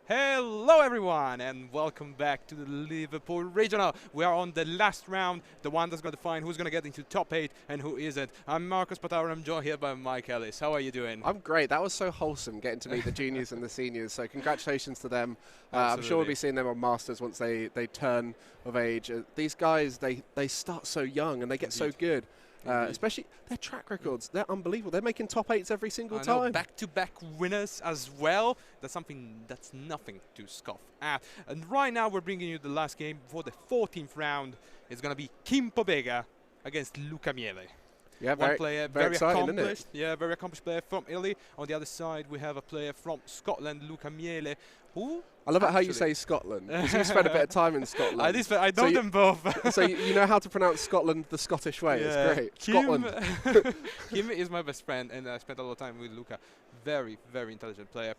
Hello everyone and welcome back to the Liverpool Regional. We are on the last round, the one that's going to define who's going to get into top 8 and who isn't. I'm Marcus Patau and I'm joined here by Mike Ellis. How are you doing? I'm great. That was so wholesome, getting to meet the juniors and the seniors. So congratulations to them. I'm sure we'll be seeing them on Masters once they turn of age. These guys, they start so young and they get so good. Especially their track records, they're unbelievable. They're making top 8s every single time. Back-to-back winners as well. That's nothing to scoff at. And right now we're bringing you the last game for the 14th round. It's going to be Kim Pobega against Luca Miele. Yeah, One player, very exciting, accomplished. isn't it? Yeah, very accomplished player from Italy. On the other side, we have a player from Scotland, Luca Miele, who I love it how you say Scotland, because you spent a bit of time in Scotland. I know them both. So you know how to pronounce Scotland the Scottish way. Yeah. It's great. Scotland. Kim is my best friend, and I spent a lot of time with Luca. Very, very intelligent player.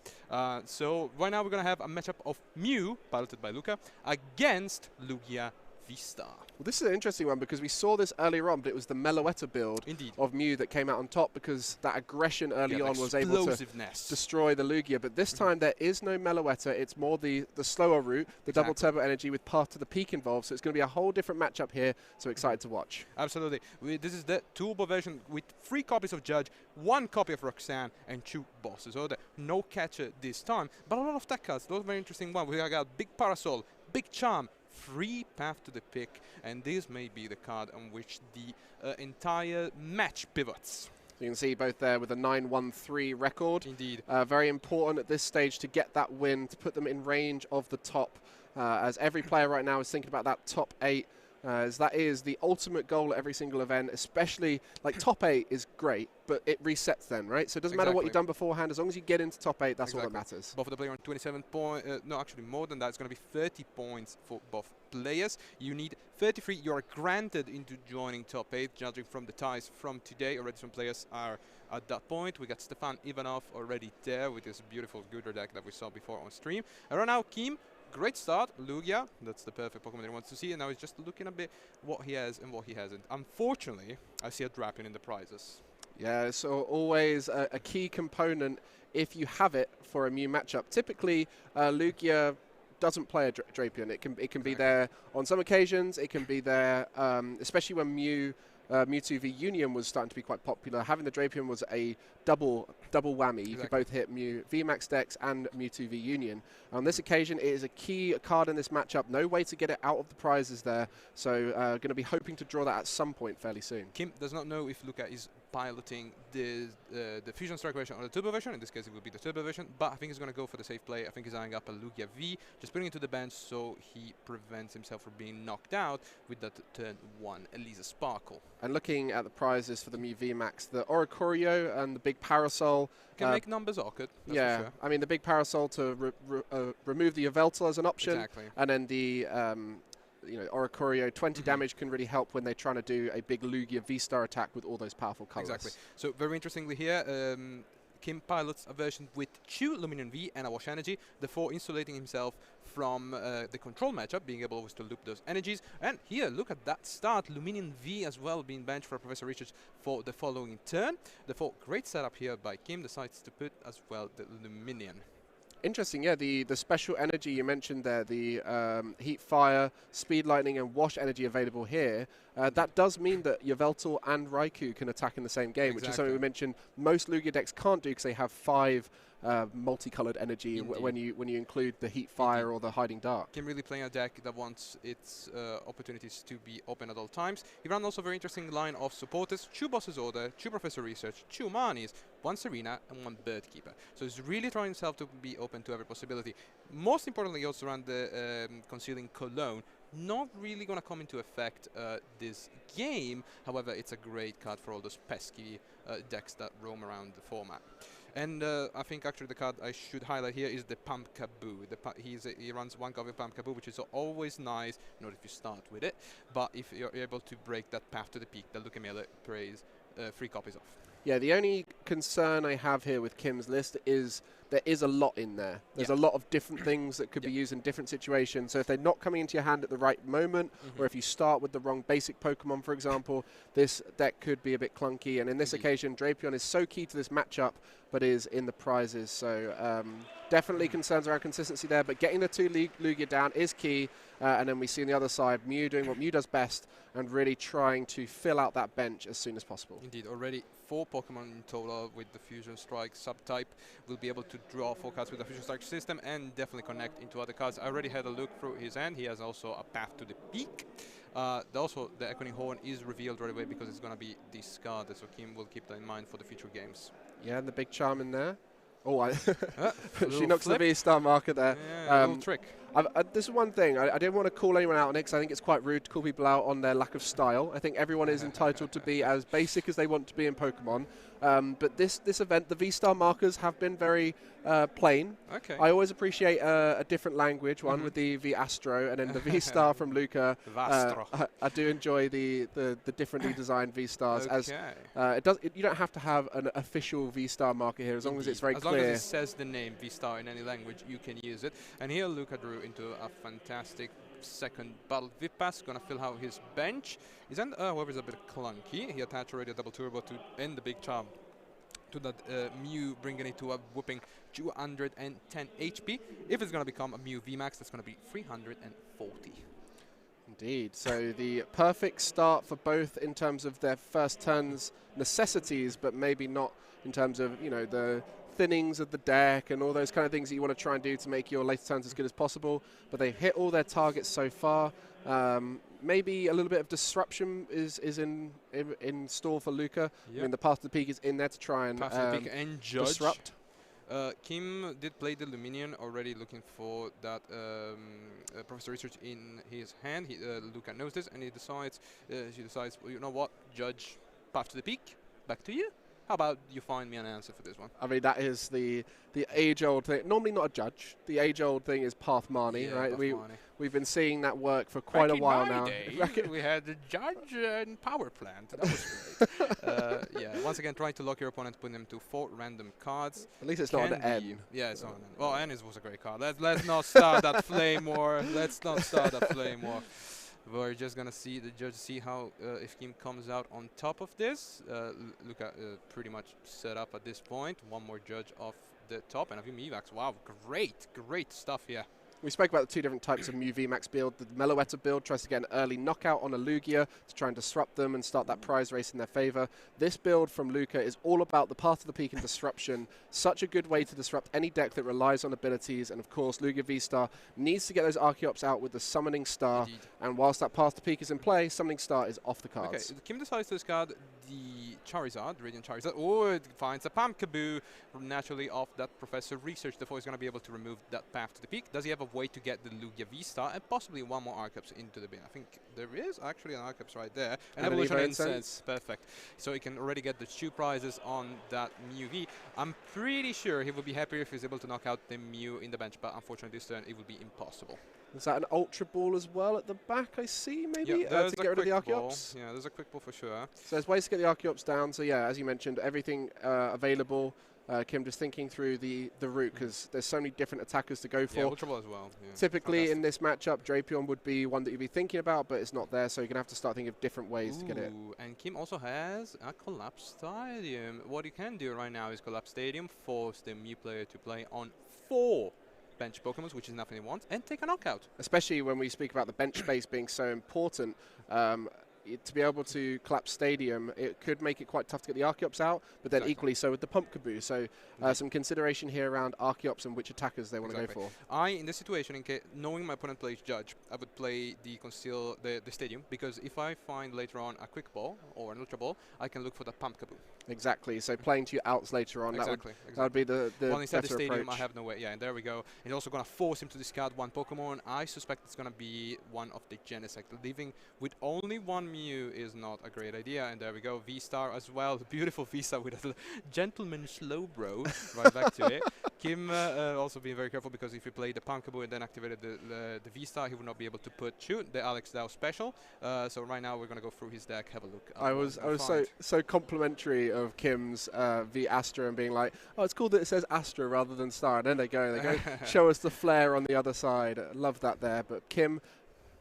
So right now we're going to have a matchup of Mew, piloted by Luca, against Lugia Vista. Well, this is an interesting one because we saw this earlier on, but it was the Meloetta build of Mew that came out on top because that aggression early on was able to destroy the Lugia. But this time there is no Meloetta. It's more the slower route, the double turbo energy with path to the peak involved. So it's going to be a whole different matchup here. So excited to watch. Absolutely. This is the turbo version with 3 copies of Judge, 1 copy of Roxanne, and 2 bosses. So no catcher this time, but a lot of tech cards. Those are very interesting ones. We got Big Parasol, Big Charm, free path to the pick, and this may be the card on which the entire match pivots. You can see both there with a 9-1-3 record. Indeed. Very important at this stage to get that win, to put them in range of the top, as every player right now is thinking about that top 8, as that is the ultimate goal at every single event, especially like top 8 is great, but it resets then, right? So it doesn't matter what you've done beforehand, as long as you get into top 8, that's all that matters. Both of the players on 27 points, no, actually more than that, it's going to be 30 points for both players. You need 33, you're granted into joining top 8, judging from the ties from today. Already some players are at that point. We got Stefan Ivanov already there with his beautiful Gudra deck that we saw before on stream. And right now, Kim, great start. Lugia, that's the perfect Pokemon that he wants to see, and now he's just looking a bit what he has and what he hasn't. Unfortunately, I see a drop in the prizes. Yeah, so always a key component if you have it for a Mew matchup. Typically, Lugia doesn't play a Drapion. It can be there on some occasions. It can be there, especially when Mewtwo v Union was starting to be quite popular. Having the Drapion was a double whammy. You could both hit Mew VMAX decks and Mewtwo v Union. On this occasion, it is a key card in this matchup. No way to get it out of the prizes there. So going to be hoping to draw that at some point fairly soon. Kim does not know if Luca is piloting the Fusion Strike version or the Turbo version. In this case, it will be the Turbo version, but I think he's going to go for the safe play. I think he's eyeing up a Lugia V, just putting it to the bench so he prevents himself from being knocked out with that turn 1 Elisa Sparkle. And looking at the prizes for the Mew VMAX, the Oricorio and the Big Parasol can make numbers awkward. Yeah, sure. I mean the Big Parasol to remove the Yveltal as an option, and then the Oricorio 20 damage can really help when they're trying to do a big Lugia V-Star attack with all those powerful colors. Exactly. So very interestingly here, Kim pilots a version with 2 Luminon V and a Wash Energy, therefore insulating himself from the control matchup, being able always to loop those energies. And here, look at that start, Luminon V as well being benched for Professor Richards for the following turn. Therefore, great setup here by Kim, decides to put as well the Luminion. Interesting, yeah, the special energy you mentioned there, the Heat Fire, Speed Lightning and Wash energy available here, that does mean that Yveltal and Raikou can attack in the same game, which is something we mentioned most Lugia decks can't do because they have 5 multicolored energy when you include the Heat Fire or the Hiding Dark. Kim really playing a deck that wants its opportunities to be open at all times. He ran also a very interesting line of supporters, 2 Boss's Order, 2 Professor Research, 2 Manis, 1 Serena and 1 Birdkeeper. So he's really trying himself to be open to every possibility. Most importantly, he also ran the Concealing Cologne. Not really going to come into effect this game. However, it's a great card for all those pesky decks that roam around the format. And I think actually the card I should highlight here is the Pump Kaboo. He runs 1 copy of Pump Kaboo, which is always nice, not if you start with it, but if you're able to break that path to the peak that Luca Miele plays 3 copies of. Yeah, the only concern I have here with Kim's list is there is a lot in there. There's a lot of different things that could be used in different situations. So if they're not coming into your hand at the right moment, or if you start with the wrong basic Pokemon, for example, this deck could be a bit clunky. And in this occasion, Drapion is so key to this matchup, but is in the prizes. So definitely concerns around consistency there, but getting the 2 Lugia down is key. And then we see on the other side, Mew doing what Mew does best and really trying to fill out that bench as soon as possible. Indeed, already 4 Pokemon in total with the Fusion Strike subtype. Will be able to draw 4 cards with the Fusion Strike system and definitely connect into other cards. I already had a look through his hand. He has also a Path to the Peak. Also, the Echoing Horn is revealed right away because it's going to be discarded, so Kim will keep that in mind for the future games. Yeah, and the big charm in there. Oh, she knocks flip. the V-Star marker there. Yeah, little trick. This is one thing. I didn't want to call anyone out on it because I think it's quite rude to call people out on their lack of style. I think everyone is entitled to be as basic as they want to be in Pokemon. But this event, the V-Star markers have been very plain. Okay. I always appreciate a different language, one with the V-Astro and then the V-Star from Luca. I do enjoy the differently designed V-Stars. Okay. You don't have to have an official V-Star marker here as long as it's very clear. As long as it says the name V-Star in any language, you can use it. And here Luca drew into a fantastic second battle Vippass, gonna fill out his bench. His end, however, is a bit clunky. He attached already a double turbo to end the big charm to that Mew, bringing it to a whooping 210 HP. If it's gonna become a Mew VMAX, that's gonna be 340. Indeed. So the perfect start for both in terms of their first turn's necessities, but maybe not in terms of, you know, the thinnings of the deck and all those kind of things that you want to try and do to make your later turns as good as possible. But they've hit all their targets so far. Maybe a little bit of disruption is in store for Luca. Yep. I mean, the Path to the Peak is in there to try and, disrupt. Kim did play the Luminion already, looking for that Professor Research in his hand. Luca knows this, and she decides, well, you know what, Judge, Path to the Peak, back to you. How about you find me an answer for this one? I mean, that is the age-old thing. Normally not a judge. The age-old thing is Path Marnie, right? Path Marnie. We've been seeing that work for quite a while now. We had the Judge and Power Plant. That was great. Yeah, once again, trying to lock your opponent, put them to 4 random cards. At least it's not an N. Yeah, it's not an N. Well, N was a great card. Let's not start that flame war. Let's not start that flame war. We're just gonna see the judge see how if Kim comes out on top of this. Luca pretty much set up at this point. One more judge off the top and a few Mevax. Wow, great stuff here. We spoke about the 2 different types of Mew VMAX build. The Meloetta build tries to get an early knockout on a Lugia to try and disrupt them and start that prize race in their favor. This build from Luca is all about the Path to the Peak and disruption. Such a good way to disrupt any deck that relies on abilities. And of course, Lugia V-Star needs to get those Archeops out with the Summoning Star. Indeed. And whilst that Path to Peak is in play, Summoning Star is off the cards. Okay, Kim decides to discard the Charizard, Radiant Charizard. Oh, it finds a Pumpkaboo naturally off that Professor Research. Therefore, he's going to be able to remove that Path to the Peak. Does he have a way to get the Lugia V-Star and possibly one more Archeops into the bin? I think there is actually an Archeops right there. And Evolution Incense. Perfect. So he can already get the 2 prizes on that Mew V. I'm pretty sure he would be happier if he's able to knock out the Mew in the bench, but unfortunately this turn it would be impossible. Is that an Ultra Ball as well at the back, I see, maybe, yeah, to get rid of the Archeops? Yeah, there's a quick ball for sure. So there's ways to get the Archeops down. So yeah, as you mentioned, everything available. Kim, just thinking through the route, because there's so many different attackers to go for. Yeah, Ultra Ball as well. Yeah, typically in this matchup, Drapion would be one that you'd be thinking about, but it's not there, so you're going to have to start thinking of different ways to get it. And Kim also has a Collapse Stadium. What you can do right now is Collapse Stadium, force the Mew player to play on 4 bench Pokemon, which is nothing he wants, and take a knockout. Especially when we speak about the bench space being so important. To be able to collapse Stadium, it could make it quite tough to get the Archeops out, but then equally so with the Pumpkaboo. So some consideration here around Archeops and which attackers they want to go for. In this situation, knowing my opponent plays Judge, I would play the Stadium, because if I find later on a Quick Ball or an Ultra Ball, I can look for the Pumpkaboo. Exactly. So playing to your outs later on, that would be the well, instead the Stadium, approach. I have no way. Yeah, and there we go. It's also going to force him to discard 1 Pokemon. I suspect it's going to be one of the Genesect, leaving with only 1 Mew is not a great idea. And there we go, V-Star as well. Beautiful V-Star with a gentleman Slowbro. Right back to it. Kim also being very careful, because if he played the Pumpkaboo and then activated the V-Star, he would not be able to shoot the Alex Dow special. So right now we're going to go through his deck, have a look. I was so complimentary of Kim's V Astra and being like, oh, it's cool that it says Astra rather than Star. And then they go show us the flare on the other side. Love that there. But Kim,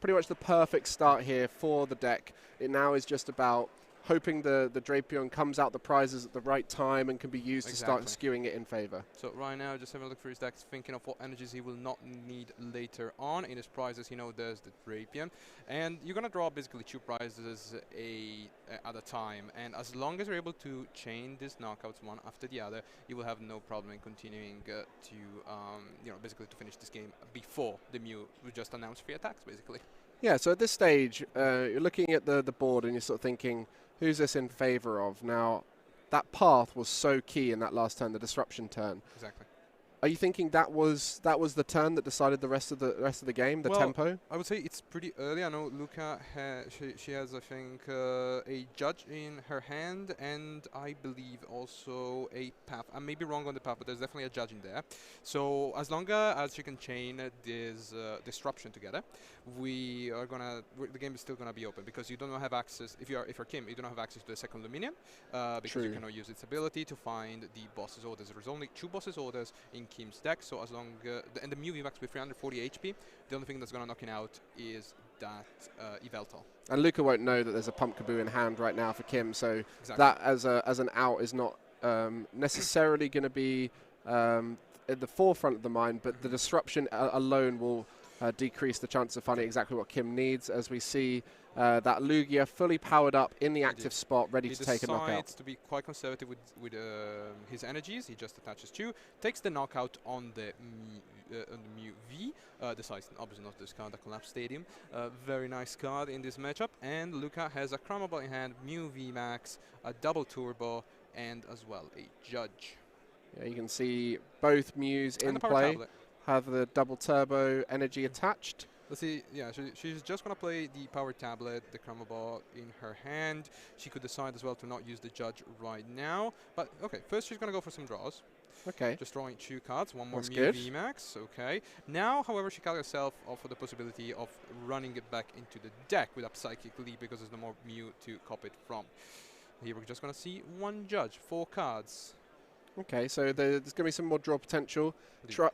pretty much the perfect start here for the deck. It now is just about hoping the Drapion comes out the prizes at the right time and can be used to start skewing it in favor. So right now, just having a look through his deck, thinking of what energies he will not need later on in his prizes. You know, there's the Drapion, and you're gonna draw basically 2 prizes at a time. And as long as you're able to chain these knockouts one after the other, you will have no problem in continuing to basically to finish this game before the Mew will just announce 3 attacks, basically. Yeah. So at this stage, you're looking at the board and you're sort of thinking, who's this in favor of? Now, that path was so key in that last turn, the disruption turn. Exactly. Are you thinking that was the turn that decided the rest of the game, the tempo? I would say it's pretty early. I know Luca she has, I think, a judge in her hand, and I believe also a path. I may be wrong on the path, but there's definitely a judge in there. So as long as she can chain this disruption together, the game is still gonna be open, because you don't have access. If you're Kim, you don't have access to the second Luminion, because you cannot use its ability to find the boss's orders. There's only 2 boss's orders in Kim's deck, so as long and the Mew VMAX with 340 HP, the only thing that's gonna knock it out is that Yveltal. And Luca won't know that there's a Pumpkaboo in hand right now for Kim, so that as an out is not necessarily going to be at the forefront of the mind, but the disruption alone will decrease the chance of finding exactly what Kim needs, as we see that Lugia fully powered up in the active spot, ready to take a knockout. He decides to be quite conservative with his energies. He just attaches 2, takes the knockout on the Mew V, decides obviously not to discard the Collapse Stadium. Very nice card in this matchup. And Luca has a Cramable in hand, Mew V Max, a double turbo, and as well a Judge. Yeah, you can see both Mews in play. Have the double turbo energy attached. Let's see, yeah, she's just going to play the Power Tablet, the Cramable in her hand. She could decide as well to not use the Judge right now. But, okay, first she's going to go for some draws. Okay. Just drawing 2 cards, one more Mew VMAX, okay. Now, however, she calls herself off for the possibility of running it back into the deck with a Psychic Leap, because there's no more Mew to copy it from. Here we're just going to see 1 Judge, 4 cards. Okay, so there's going to be some more draw potential.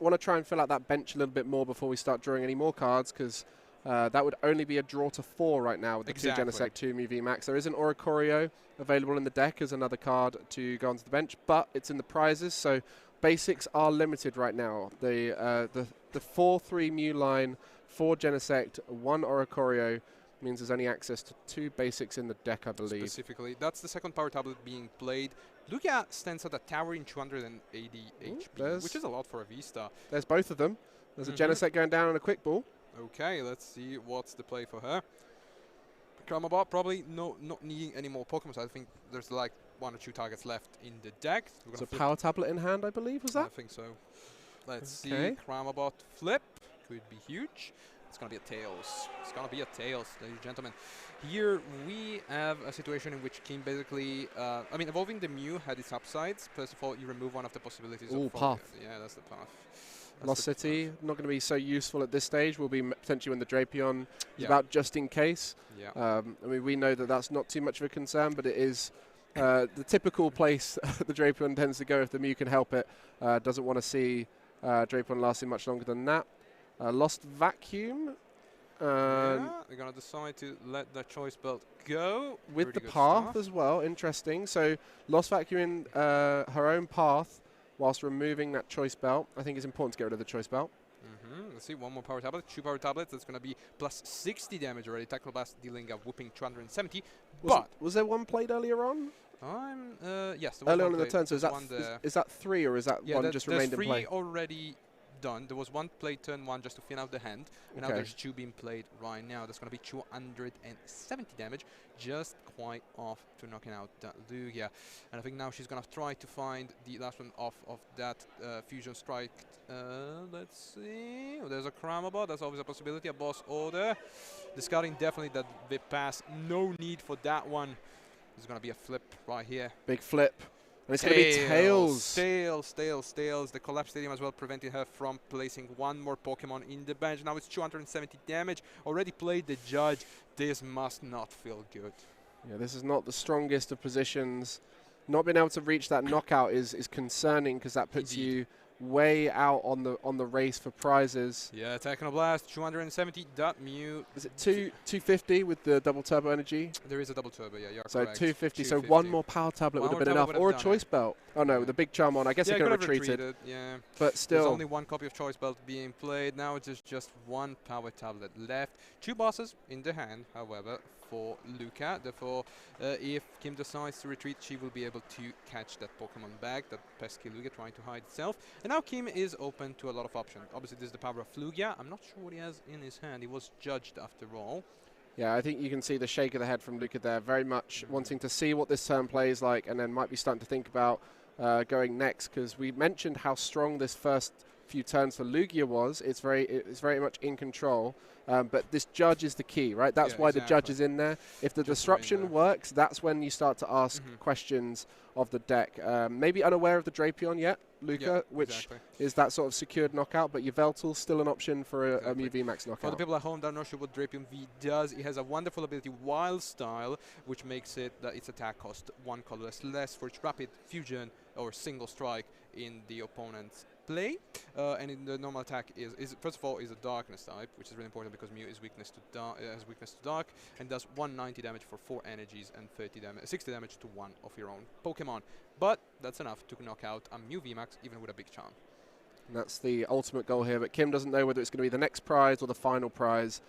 Want to try and fill out that bench a little bit more before we start drawing any more cards, because that would only be a draw to 4 right now with the 2 Genesect, 2 Mew VMAX. There is an Oricorio available in the deck as another card to go onto the bench, but it's in the prizes, so basics are limited right now. The 4-3 Mew line, 4 Genesect, 1 Oricorio means there's only access to 2 basics in the deck, I believe. Specifically, that's the second Power Tablet being played. Lugia stands at a towering 280 HP, which is a lot for a V-Star. There's both of them. There's a Genesect going down and a Quick Ball. Okay, let's see what's the play for her. Cramabot probably not needing any more Pokemon, so I think there's like 1 or 2 targets left in the deck. So Power Tablet in hand, I believe, was that? I think so. Let's see. Cramabot flip. Could be huge. It's going to be a Tails. It's going to be a Tails, ladies and gentlemen. Here we have a situation in which Kim basically, evolving the Mew had its upsides. First of all, you remove one of the possibilities. Ooh, path. Yeah, that's the path. Lost City, not going to be so useful at this stage. Will be potentially when the Drapion is about just in case. Yeah. We know that that's not too much of a concern, but it is the typical place the Drapion tends to go if the Mew can help it. Doesn't want to see Drapion lasting much longer than that. Lost Vacuum. Yeah, they're going to decide to let the Choice Belt go. With the path as well, interesting. So Lost Vacuum in her own path whilst removing that Choice Belt. I think it's important to get rid of the Choice Belt. Let's see, 1 more Power Tablet, 2 Power Tablets. That's going to be plus 60 damage already. Tackle Blast dealing a whooping 270. Was there one played earlier on? Yes. Earlier on in the turn. So is that 3 or is that one just remained in play? There's 3 already done. There was one played turn 1 just to thin out the hand, and now there's 2 being played right now. That's going to be 270 damage, just quite off to knocking out that Lugia. And I think now she's going to try to find the last one off of that fusion strike. Let's see. Oh, there's a Cramabot. That's always a possibility. A boss order. Discarding definitely that VIP pass. No need for that one. There's going to be a flip right here. Big flip. And it's going to be Tails. Tails. The Collapse Stadium as well, preventing her from placing one more Pokemon in the bench. Now it's 270 damage. Already played the Judge. This must not feel good. Yeah, this is not the strongest of positions. Not being able to reach that knockout is concerning, because that puts you way out on the race for prizes. Yeah, Technoblast, 270. That Mew. Is it 250 with the double turbo energy? There is a double turbo, yeah, you're so correct. 250, so one more power tablet would have been enough, or a choice belt. Oh no, with the big charm on, I guess it could have retreated. Yeah, but still. There's only one copy of choice belt being played. Now it's just one power tablet left. 2 bosses in the hand, however, for Luca. Therefore, if Kim decides to retreat, she will be able to catch that Pokemon back, that pesky Lugia trying to hide itself. And now Kim is open to a lot of options. Obviously, this is the power of Lugia. I'm not sure what he has in his hand. He was judged after all. Yeah, I think you can see the shake of the head from Luca there, very much wanting to see what this turn plays like, and then might be starting to think about going next, because we mentioned how strong this first few turns for Lugia was. It's very much in control, but this Judge is the key, right? That's why the Judge is in there. If the disruption works, that's when you start to ask questions of the deck. Maybe unaware of the Drapion yet, Luca, which is that sort of secured knockout, but Yveltal's still an option for a Mew VMAX knockout. For the people at home that are not sure what Drapion V does, it has a wonderful ability, Wild Style, which makes it that its attack cost 1 colorless less for its rapid fusion or single strike in the opponent's play. And in the normal attack is first of all is a darkness type, which is really important because Mew is weakness to has weakness to dark, and does 190 damage for 4 energies and 60 damage to 1 of your own Pokemon. But that's enough to knock out a Mew VMAX even with a big charm. And that's the ultimate goal here, but Kim doesn't know whether it's going to be the next prize or the final prize.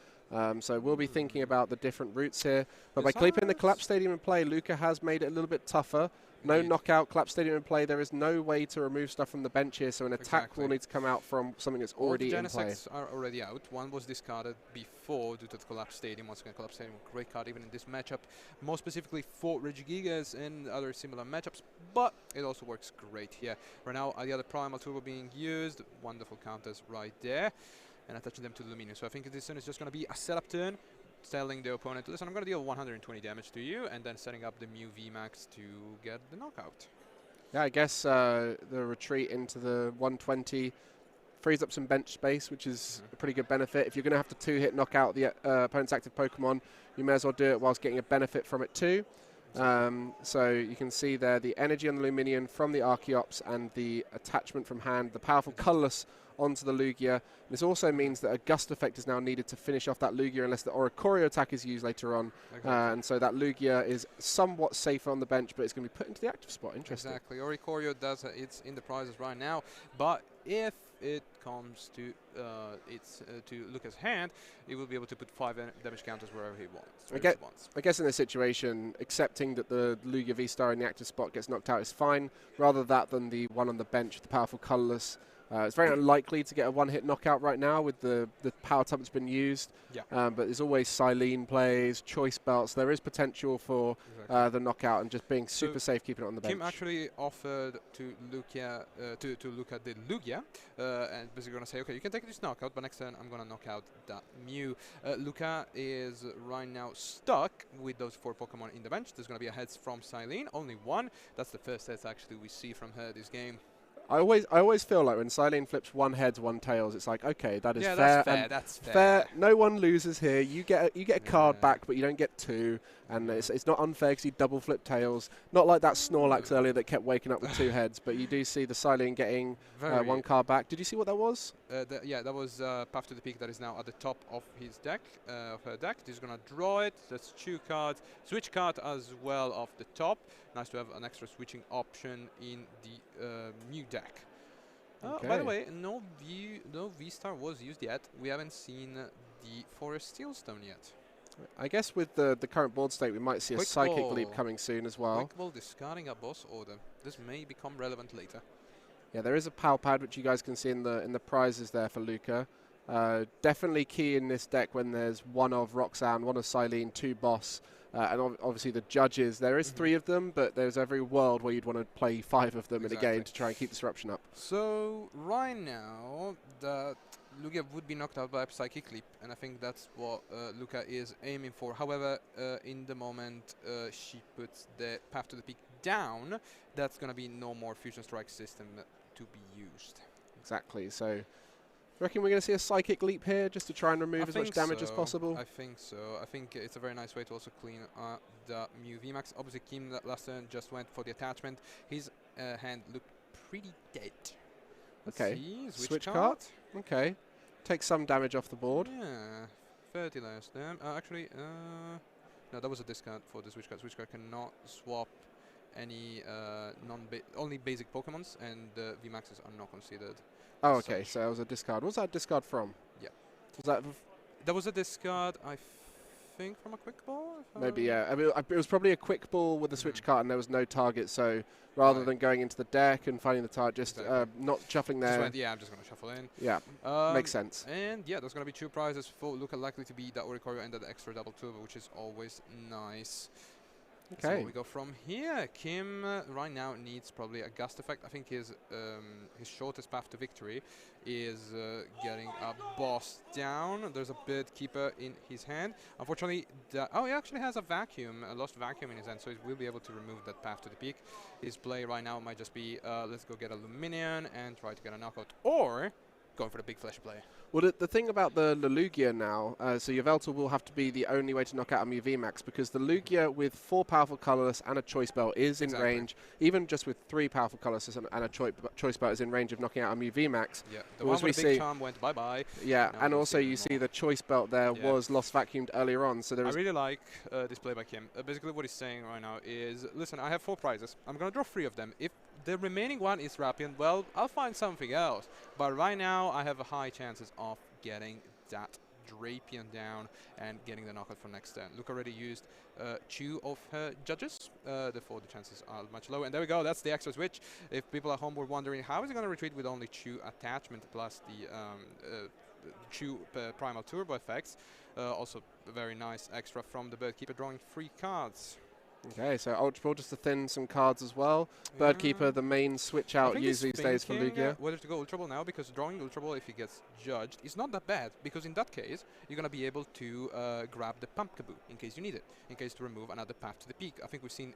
So we'll be thinking about the different routes here. But by keeping the Collapse Stadium in play, Luca has made it a little bit tougher. No knockout, Collapse Stadium in play. There is no way to remove stuff from the bench here, so an attack will need to come out from something that's already in play. Genesects are already out. One was discarded before due to the Collapse Stadium. Once again, Collapse Stadium, great card even in this matchup. More specifically for Regigigas and other similar matchups, but it also works great here. Right now, the other Primal Turbo being used. Wonderful counters right there. And attaching them to the Luminous. So I think this turn is just going to be a setup turn, telling the opponent, listen, I'm going to deal 120 damage to you, and then setting up the Mew VMAX to get the knockout. Yeah, I guess the retreat into the 120 frees up some bench space, which is a pretty good benefit. If you're going to have to 2-hit knock out the opponent's active Pokemon, you may as well do it whilst getting a benefit from it too. So you can see there the energy on the Luminion from the Archeops and the attachment from hand, the powerful colorless onto the Lugia. This also means that a Gust effect is now needed to finish off that Lugia unless the Oricorio attack is used later on. And so that Lugia is somewhat safer on the bench, but it's going to be put into the active spot. Interesting. Exactly. Oricorio does it's in the prizes right now, but if it comes to to Luca's hand, he will be able to put 5 damage counters wherever he wants. I guess in this situation, accepting that the Lugia V-Star in the active spot gets knocked out is fine, rather that than the one on the bench, the powerful colorless. It's very unlikely to get a one-hit knockout right now with the power type that's been used. But there's always Silene plays, choice belts. There is potential for the knockout and just being super safe, keeping it on the bench. Kim actually offered to Luca the Lugia, and basically going to say, okay, you can take this knockout, but next turn I'm going to knock out that Mew. Luca is right now stuck with those 4 Pokemon in the bench. There's going to be a heads from Silene, only 1. That's the first heads actually we see from her this game. I always feel like when Silene flips 1 heads, 1 tails, it's like, okay, that is fair. That's fair. No one loses here. You get a card back, but you don't get 2, and it's not unfair because you double flip tails. Not like that Snorlax earlier that kept waking up with 2 heads, but you do see the Silene getting 1 card back. Did you see what that was? That was Path to the Peak that is now at the top of his deck, of her deck. He's going to draw it. That's 2 cards. Switch card as well off the top. Nice to have an extra switching option in the Mew deck. By the way, no V-Star was used yet. We haven't seen the Forest Steelstone yet. I guess with the current board state, we might see a Psychic Leap coming soon as well. Quick Ball discarding a boss order. This may become relevant later. Yeah, there is a PAL pad, which you guys can see in the prizes there for Luca. Definitely key in this deck when there's one of Roxanne, one of Silene, 2 boss, and obviously the judges. There is 3 of them, but there's every world where you'd want to play 5 of them in a game to try and keep disruption up. So right now, Lugia would be knocked out by a Psychic Leap, and I think that's what Luca is aiming for. However, in the moment she puts the Path to the Peak down, that's going to be no more Fusion Strike system to be used. Exactly. So reckon we're going to see a Psychic Leap here just to try and remove as much damage as possible? I think so. I think it's a very nice way to also clean the Mew VMAX. Obviously, Kim last turn just went for the attachment. His hand looked pretty dead. Let's see. Switch card. Okay. Take some damage off the board. Yeah. 30 less damn. Actually, no, that was a discard for the Switch card. Switch card cannot swap any only basic Pokemons, and VMAXs are not considered. Oh, okay. So it was a discard. What was that discard from? Yeah. Was that was a discard, I think, from a Quick Ball? Maybe, yeah. I mean, it was probably a Quick Ball with a Switch card, and there was no target. So rather than going into the deck and finding the target, just not shuffling there. Yeah, I'm just going to shuffle in. Yeah, makes sense. And yeah, there's going to be 2 prizes for Luca, likely to be that Oricorio and that extra double turbo, which is always nice. Okay. So we go from here. Kim right now needs probably a Gust Effect. I think his shortest path to victory is getting a boss down. There's a Bird Keeper in his hand. Unfortunately, he actually has a Vacuum, a Lost Vacuum in his hand, so he will be able to remove that path to the peak. His play right now might just be, let's go get a Luminion and try to get a knockout, or going for the big flash play. Well, the thing about the Lugia now, so Yveltal will have to be the only way to knock out a Mew VMAX, because the Lugia with 4 powerful colorless and a Choice Belt is in range, even just with 3 powerful colorless and a Choice Belt is in range of knocking out a Mew VMAX. Yeah, the one with the big charm went bye-bye. Yeah, and also you see the Choice Belt there was lost vacuumed earlier on. So there was I really like this play by Kim. Basically what he's saying right now is, listen, I have 4 prizes. I'm going to draw 3 of them. If the remaining one is Rapian, well, I'll find something else. But right now, I have a high chances of getting that Drapion down and getting the knockout for next turn. Luke already used 2 of her judges, therefore the chances are much lower. And there we go, that's the extra switch. If people at home were wondering how is he going to retreat with only 2 attachment plus the 2 primal turbo effects, also very nice extra from the Bird Keeper, drawing 3 cards. Okay, so Ultra Ball just to thin some cards as well. Bird Keeper, the main switch out usually stays for Lugia. Whether to go Ultra Ball now, because drawing Ultra Ball if he gets judged is not that bad, because in that case you're going to be able to grab the Pump Kaboo in case you need it, in case to remove another path to the peak. I think we've seen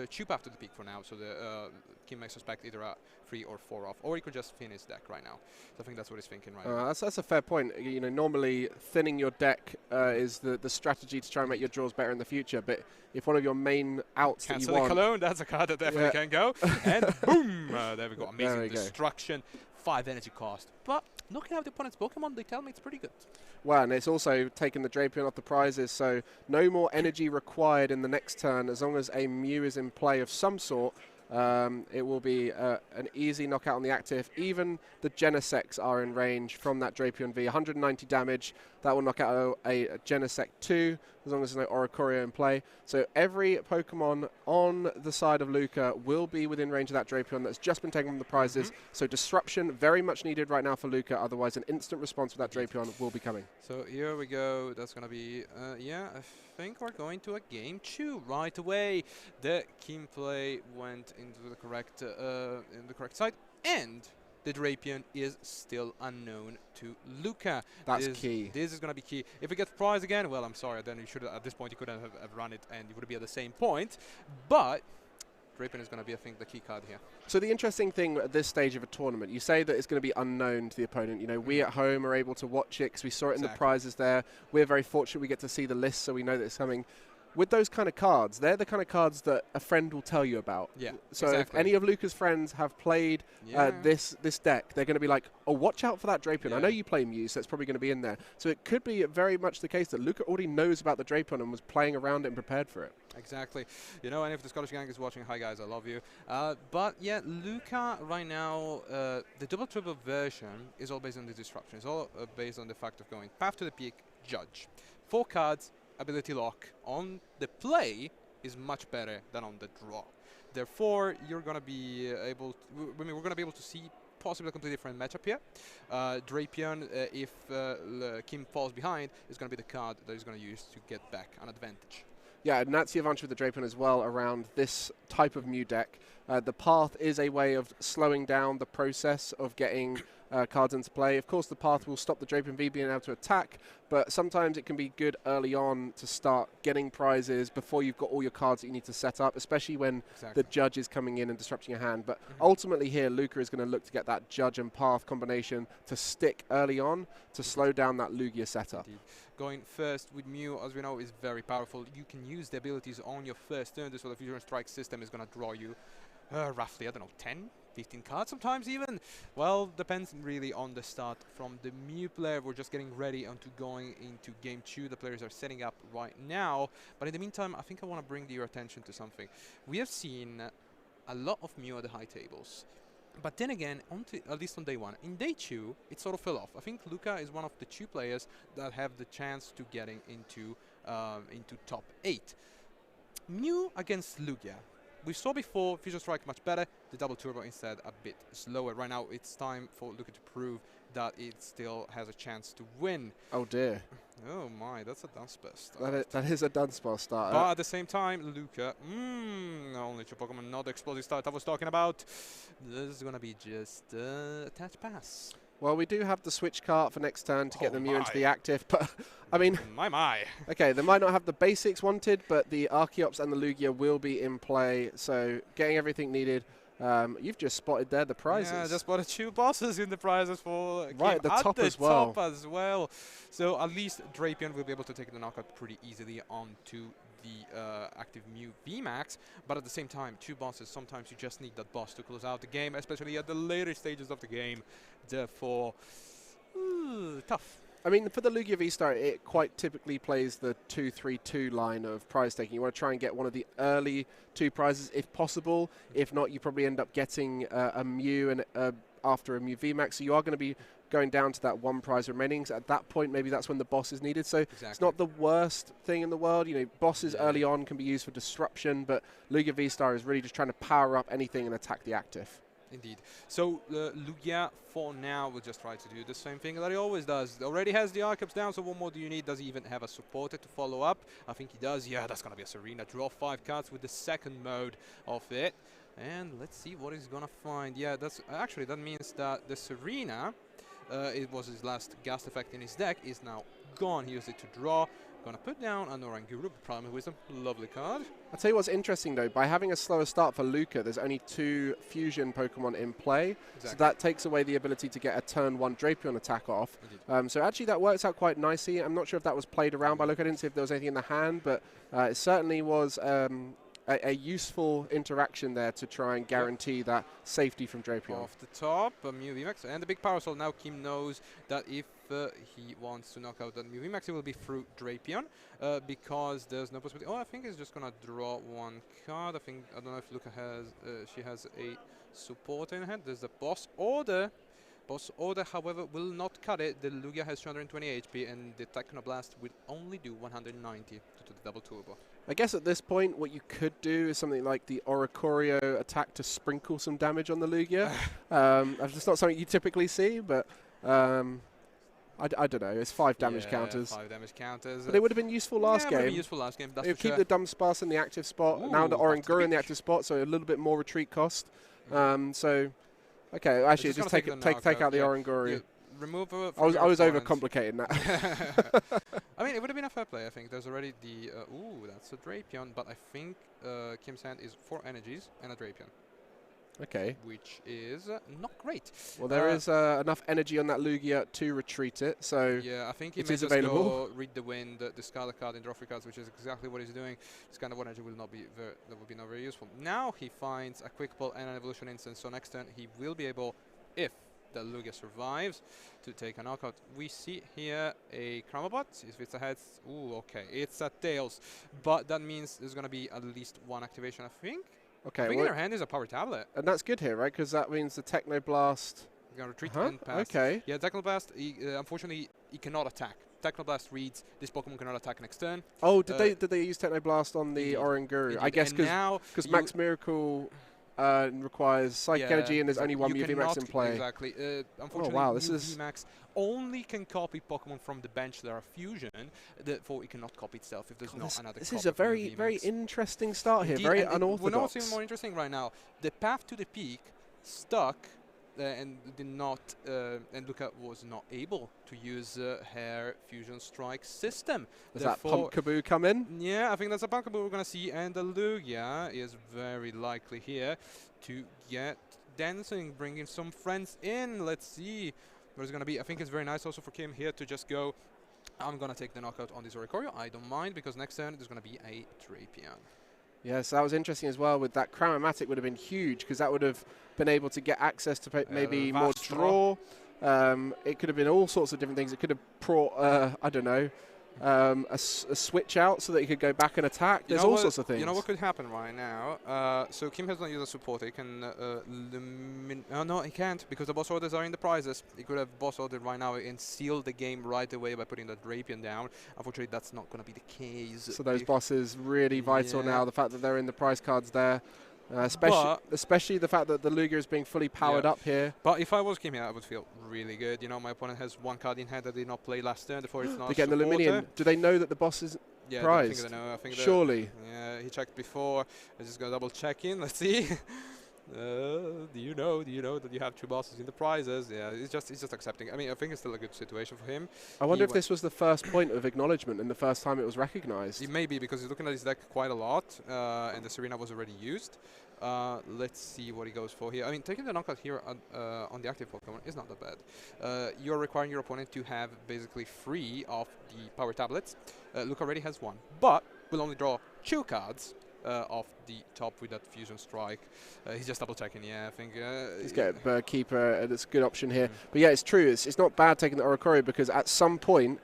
2 path to the peak for now, so the Kim may suspect either a 3 or 4 off, or he could just thin his deck right now. So I think that's what he's thinking right now. That's a fair point. You know, normally thinning your deck is the strategy to try and make your draws better in the future, but if one of your main outs that you want... Cologne, that's a card that definitely can go. And boom! There we go. Amazing destruction. 5 energy cost. But knocking out the opponent's Pokemon, they tell me it's pretty good. Well, and it's also taken the Drapion off the prizes, so no more energy required in the next turn. As long as a Mew is in play of some sort, it will be an easy knockout on the active. Even the Genesects are in range from that Drapion V. 190 damage. That will knock out a Genesect 2, as long as there's no Oricorio in play. So every Pokemon on the side of Luca will be within range of that Drapion that's just been taken from the prizes. So disruption very much needed right now for Luca. Otherwise, an instant response with that Drapion will be coming. So here we go. That's going to be, I think we're going to a game 2 right away. The Kim play went into the correct side, and the Drapion is still unknown to Luca. That's key. This is going to be key. If it gets prize again, well, I'm sorry. Then you should at this point you couldn't have run it, and you would be at the same point. But Drapion is going to be, I think, the key card here. So the interesting thing at this stage of a tournament, you say that it's going to be unknown to the opponent. You know, we at home are able to watch it because we saw it in the prizes there. We're very fortunate we get to see the list, so we know that it's coming. With those kind of cards, they're the kind of cards that a friend will tell you about. Yeah. So if any of Luca's friends have played this deck, they're going to be like, oh, watch out for that Drapion. I know you play Mew, so it's probably going to be in there. So it could be very much the case that Luca already knows about the Drapion and was playing around it and prepared for it. Exactly. You know, and if the Scottish gang is watching, hi guys, I love you. But yeah, Luca right now, the double-triple version is all based on the disruption. It's all based on the fact of going path to the peak, judge. 4 cards, ability lock on the play is much better than on the draw. Therefore, you're going to be able to, we're going to be able to see possibly a completely different matchup here. Drapion, if Kim falls behind, is going to be the card that he's going to use to get back an advantage. Yeah, and that's the advantage with the Drapion as well around this type of Mew deck. The path is a way of slowing down the process of getting cards into play. Of course, the path will stop the Drapion V being able to attack, but sometimes it can be good early on to start getting prizes before you've got all your cards that you need to set up, especially when the judge is coming in and disrupting your hand. But ultimately here, Luca is going to look to get that judge and path combination to stick early on to slow down that Lugia setup. Indeed. Going first with Mew, as we know, is very powerful. You can use the abilities on your first turn, so the Fusion Strike system is going to draw you roughly, I don't know, 10, 15 cards sometimes even. Well, depends really on the start from the Mew player. We're just getting ready onto going into game 2. The players are setting up right now. But in the meantime, I think I want to bring your attention to something. We have seen a lot of Mew at the high tables. But then again, at least on day 1. In day 2, it sort of fell off. I think Luca is one of the 2 players that have the chance to getting into top 8. Mew against Lugia. We saw before Fusion Strike much better, the double turbo instead a bit slower. Right now it's time for Luca to prove that it still has a chance to win. Oh dear. Oh my, that's a Dunsparce. That is a Dunsparce starter. But at the same time, Luca, only 2 Pokemon, not the explosive start I was talking about. This is going to be just attach pass. Well, we do have the switch cart for next turn to get the Mew into the active, but I mean... My. Okay, they might not have the basics wanted, but the Archeops and the Lugia will be in play, so getting everything needed. You've just spotted there the prizes. Yeah, I just spotted 2 bosses in the prizes for right at the top as well. So at least Drapion will be able to take the knockout pretty easily onto the active Mew VMAX, but at the same time, 2 bosses, sometimes you just need that boss to close out the game, especially at the later stages of the game. Therefore, tough. I mean, for the Lugia V-Star, it quite typically plays the 2-3-2 line of prize taking. You want to try and get one of the early 2 prizes if possible. If not, you probably end up getting a Mew and after a Mew VMAX. So you are going to be going down to that 1 prize remaining. So at that point, maybe that's when the boss is needed. So it's not the worst thing in the world. You know, bosses early on can be used for disruption, but Lugia V-Star is really just trying to power up anything and attack the active. Indeed. So Lugia, for now, will just try to do the same thing that he always does. Already has the Archeops down, so what more do you need? Does he even have a supporter to follow up? I think he does. Yeah, that's going to be a Serena. Draw 5 cards with the second mode of it. And let's see what he's going to find. Yeah, that's actually, that means that the Serena, it was his last Gast effect in his deck, is now gone. He used it to draw. Going to put down an Oranguru, Primal Wisdom, lovely card. I'll tell you what's interesting though, by having a slower start for Luca, there's only 2 fusion Pokemon in play, so that takes away the ability to get a turn 1 Drapion attack off. So actually that works out quite nicely. I'm not sure if that was played around by Luca. I didn't see if there was anything in the hand, but it certainly was a useful interaction there to try and guarantee that safety from Drapion. Off the top, Mew VMAX and the big power soul. Now Kim knows that if he wants to knock out that Mew VMAX, it will be through Drapion because there's no possibility. Oh, I think he's just going to draw 1 card. I don't know if Luca has, she has a supporter in hand. There's a boss order. Boss order, however, will not cut it. The Lugia has 220 HP and the Technoblast will only do 190 due to the double turbo. I guess at this point, what you could do is something like the Oricorio attack to sprinkle some damage on the Lugia. It's not something you typically see, but I don't know. It's 5 damage counters. 5 damage counters. But it would have been useful last game. It would have been useful last game. That's it would keep the Dunsparce in the active spot. Ooh, now the Oranguru in the active spot, so a little bit more retreat cost. So, okay, actually, just take out the Oranguru. Yeah. Remove I was overcomplicating that. I mean, it would have been a fair play, I think. There's already the... that's a Drapion, but I think Kim's hand is 4 energies and a Drapion. Okay. Which is not great. Well, there is enough energy on that Lugia to retreat it, so yeah, I think he it may is just available. Go read the wind, discard a card, and draw 3 cards, which is exactly what he's doing. This kind of energy will not be that would be not very useful. Now he finds a quick pull and an evolution instant, so next turn he will be able, if the Lugia survives, to take a knockout. We see here a Cramobot. If it's a heads, okay, it's a tails, but that means there's going to be at least 1 activation, I think. Okay, I think in her hand is a power tablet. And that's good here, right? Because that means the Technoblast... You're going to retreat and pass. Okay. Yeah, Technoblast, unfortunately, he cannot attack. Technoblast reads, this Pokemon cannot attack next turn. Oh, did they use Technoblast on the Oranguru? I guess because Max Miracle requires Psychic Energy, and there's only one UV Max in play. Exactly. Unfortunately, wow, this UV Max only can copy Pokemon from the bench that are fusion, therefore it cannot copy itself if there's not another This copy is a very, very interesting start here, very unorthodox. We're not even more interesting right now. The path to the peak stuck and did not, and Luca was not able to use her Fusion Strike system. Does that Pumpkaboo come in? Yeah, I think that's a Pumpkaboo we're going to see, and the Lugia is very likely here to get dancing, bringing some friends in. Let's see what it's going to be. I think it's very nice also for Kim here to just go, I'm going to take the knockout on this Oricorio. I don't mind, because next turn there's going to be a Drapion. Yes, that was interesting as well. With that Cramomatic would have been huge, because that would have been able to get access to maybe more draw. It could have been all sorts of different things. It could have brought, I don't know, a switch out so that he could go back and attack. There's all sorts of things. You know what could happen right now? So Kim has not used a support. He can oh no, he can't, because the boss orders are in the prizes. He could have boss ordered right now and sealed the game right away by putting that Drapion down. Unfortunately, that's not going to be the case. So those bosses really vital now. The fact that they're in the prize cards there. Especially the fact that the Lugia is being fully powered up here. But if I was Kim here, I would feel really good. You know, my opponent has one card in hand that did not play last turn, therefore it's not They're getting the Luminion. Do they know that the boss is prized? I think they know. I think surely. Yeah, he checked before. I'm just going to double check in. Let's see. Do you know that you have 2 bosses in the prizes? Yeah, he's just accepting. I mean, I think it's still a good situation for him. I wonder if this was the first point of acknowledgement and the first time it was recognized. It may be, because he's looking at his deck quite a lot, and the Serena was already used. Let's see what he goes for here. I mean, taking the knockout here on the active Pokemon is not that bad. You're requiring your opponent to have basically 3 of the power tablets. Luke already has 1, but will only draw 2 cards off the top with that Fusion Strike. He's just double checking. Yeah, I think he's got Bird Keeper. That's a good option here. But yeah, it's true. It's not bad taking the Oricorio, because at some point,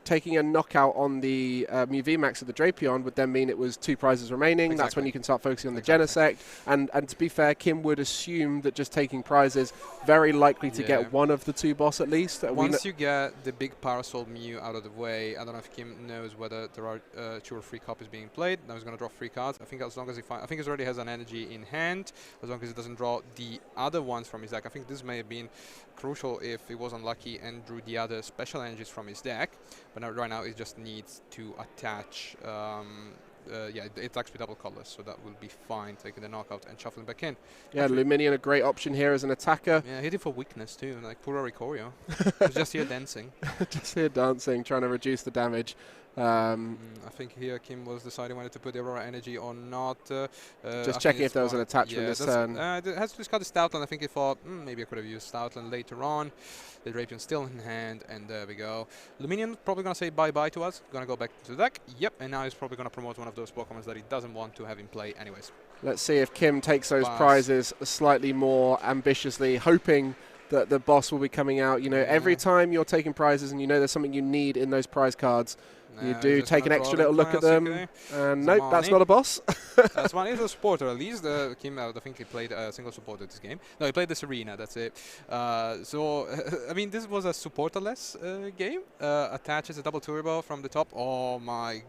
taking a knockout on the VMAX of the Drapion would then mean it was 2 prizes remaining. Exactly. That's when you can start focusing on the Genesect. And to be fair, Kim would assume that just taking prizes, very likely to get one of the 2 boss at least. Once you get the big Parasol Mew out of the way, I don't know if Kim knows whether there are 2 or 3 copies being played. Now he's going to draw 3 cards. I think as long as he I think he already has an energy in hand, as long as he doesn't draw the other ones from his deck. I think this may have been crucial if he was unlucky and drew the other special energies from his deck. But now, right now, it just needs to attach. Yeah, it attacks with double colors, so that will be fine. Taking the knockout and shuffling back in. Yeah, Luminion, a great option here as an attacker. Yeah, hit it for weakness too, like poor Oricorio. Just here dancing. Just here dancing, trying to reduce the damage. I think here Kim was deciding whether to put the Aurora Energy or not. Just checking if there was an attachment this turn. It has to discard the Stoutland. I think he thought, maybe I could have used Stoutland later on. The Drapion still in hand, and there we go. Luminion probably going to say bye-bye to us. Going to go back to the deck. Yep, and now he's probably going to promote one of those Pokemon that he doesn't want to have in play anyways. Let's see if Kim takes those prizes slightly more ambitiously, hoping that the boss will be coming out. You know, every time you're taking prizes and you know there's something you need in those prize cards, you do take an extra little look at them, and nope, that's not a boss. That's one. He's a supporter. At least Kim, I think he played a single supporter this game. No, he played this arena. That's it. So, I mean, this was a supporterless game. Attaches a double turbo from the top. Oh my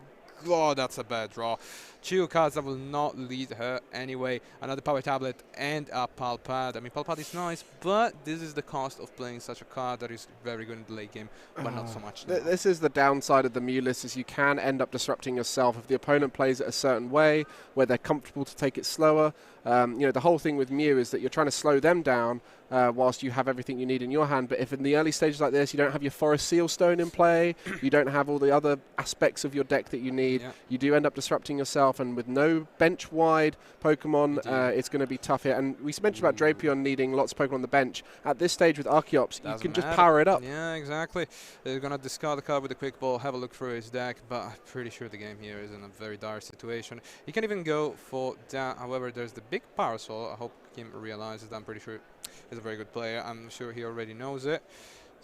God, that's a bad draw. 2 cards that will not lead her anyway. Another power tablet and a Palpad. I mean, Palpad is nice, but this is the cost of playing such a card that is very good in the late game, but not so much now. This is the downside of the Mew list, is you can end up disrupting yourself if the opponent plays it a certain way, where they're comfortable to take it slower. You know, the whole thing with Mew is that you're trying to slow them down whilst you have everything you need in your hand. But if in the early stages like this, you don't have your Forest Seal Stone in play, you don't have all the other aspects of your deck that you need, you do end up disrupting yourself. And with no bench-wide Pokemon, it's going to be tough here. And we mentioned about Drapion needing lots of Pokemon on the bench. At this stage with Archeops, you can just power it up. Yeah, exactly. They're going to discard the card with a quick ball, have a look through his deck, but I'm pretty sure the game here is in a very dire situation. He can even go for that. However, there's the big Parasol. I hope Kim realizes that. I'm pretty sure he's a very good player. I'm sure he already knows it.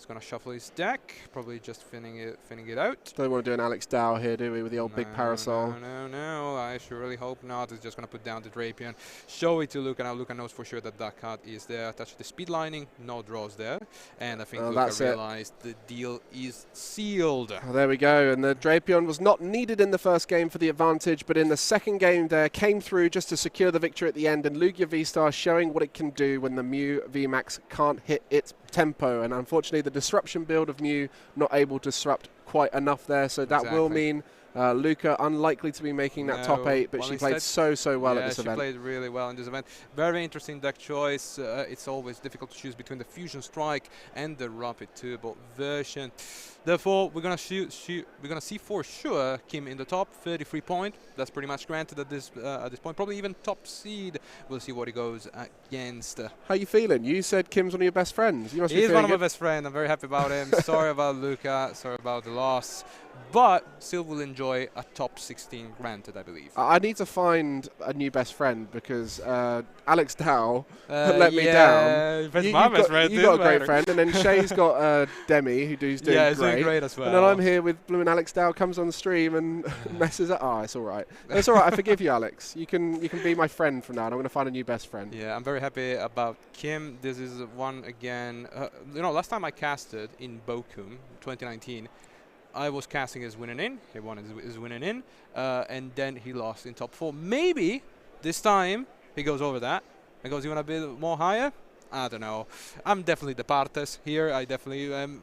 He's going to shuffle his deck, probably just thinning it out. Don't want to do an Alex Dow here, do we, with the old big parasol? No. I should really hope not. He's just going to put down the Drapion, show it to Luca. Now Luca knows for sure that that card is there. Touch the speed lining, no draws there. And I think Luca realized the deal is sealed. Oh, there we go. And the Drapion was not needed in the first game for the advantage, but in the second game there, came through just to secure the victory at the end. And Lugia V-Star showing what it can do when the Mew VMAX can't hit its tempo. And unfortunately, the disruption build of Mew not able to disrupt quite enough there. So that will mean Luca unlikely to be making that top 8, but she played so well at this event. She played really well in this event. Very interesting deck choice. It's always difficult to choose between the Fusion Strike and the Rapid Turbo version. Therefore, we're gonna see for sure Kim in the top, 33 point. That's pretty much granted at this point. Probably even top seed. We'll see what he goes against. How you feeling? You said Kim's one of your best friends. You must be He's one of good. my best friends. I'm very happy about him. Sorry about Luca. Sorry about the loss. But still will enjoy a top 16 granted, I believe. I need to find a new best friend because Alex Dow let me down. You got a great friend, and then Shay's got Demi, who's doing great as well. And then I'm here with Blue, and Alex Dow comes on the stream and messes up. Oh, it's all right. It's all right. I forgive you, Alex. You can be my friend from now on. I'm going to find a new best friend. Yeah, I'm very happy about Kim. This is one again. Last time I casted in Bochum, 2019. I was casting his winning in. He won his winning in, and then he lost in top 4. Maybe this time he goes over that and goes, "You want to be more higher?" I don't know. I'm definitely the Partes here. I definitely am.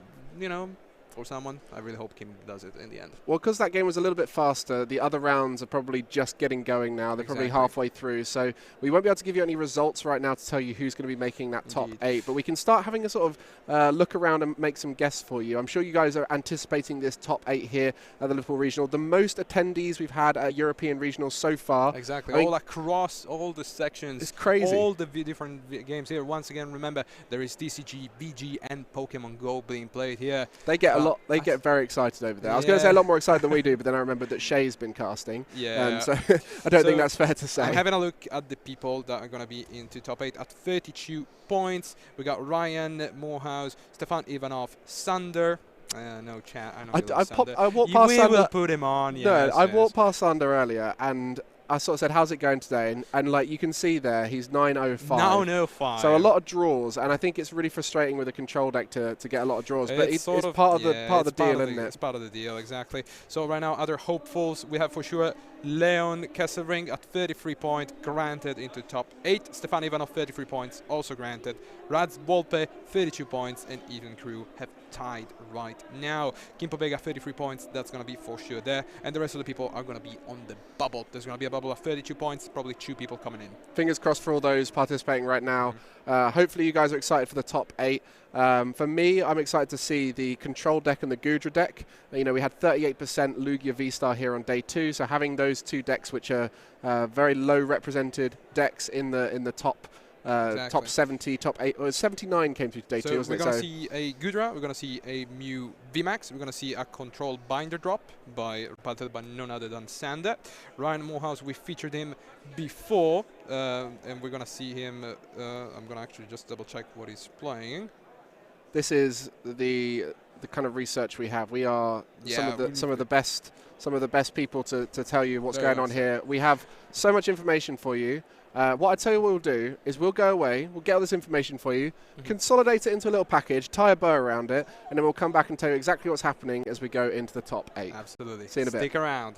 For someone, I really hope Kim does it in the end. Well, because that game was a little bit faster, the other rounds are probably just getting going now. They're probably halfway through, so we won't be able to give you any results right now to tell you who's going to be making that top 8, but we can start having a sort of look around and make some guesses for you. I'm sure you guys are anticipating this top 8 here at the Liverpool Regional. The most attendees we've had at European Regionals so far. Exactly. All across all the sections. It's crazy. All the different games here. Once again, remember, there is TCG, VG, and Pokemon Go being played here. They get They get very excited over there. I was going to say a lot more excited than we do, but then I remembered that Shay's been casting. Yeah. So I don't think that's fair to say. I'm having a look at the people that are going to be into top 8 at 32 points. We got Ryan, Morehouse, Stefan Ivanov, Sander. No chat. I walked past Sander. We will put him on. No, I walked past Sander earlier and I sort of said, "How's it going today?" And like you can see there, he's 905. 905. So a lot of draws, and I think it's really frustrating with a control deck to get a lot of draws. But it's part of the deal, isn't it? It's part of the deal, exactly. So right now, other hopefuls we have for sure. Leon Kesselring at 33 points, granted into top 8. Stefan Ivanov, 33 points, also granted. Radz Volpe, 32 points, and Even Crew have tied right now. Kim Pobega, 33 points, that's going to be for sure there. And the rest of the people are going to be on the bubble. There's going to be a bubble of 32 points, probably 2 people coming in. Fingers crossed for all those participating right now. Hopefully you guys are excited for the top 8. For me, I'm excited to see the control deck and the Gudra deck. We had 38% Lugia V-Star here on day 2, so having those 2 decks, which are very low represented decks in the top top 70, top 8, or 79 came through day 2, wasn't it? So we're going to see a Gudra, we're going to see a Mew VMAX, we're going to see a control binder drop piloted by none other than Sander. Ryan Morehouse, we featured him before, and we're going to see him. I'm going to actually just double check what he's playing. This is the kind of research we have. We are some of the best people to tell you what's going on here. We have so much information for you. What I tell you what we'll do is we'll go away, we'll get all this information for you, consolidate it into a little package, tie a bow around it, and then we'll come back and tell you exactly what's happening as we go into the top 8. Absolutely. See you in a bit. Stick around.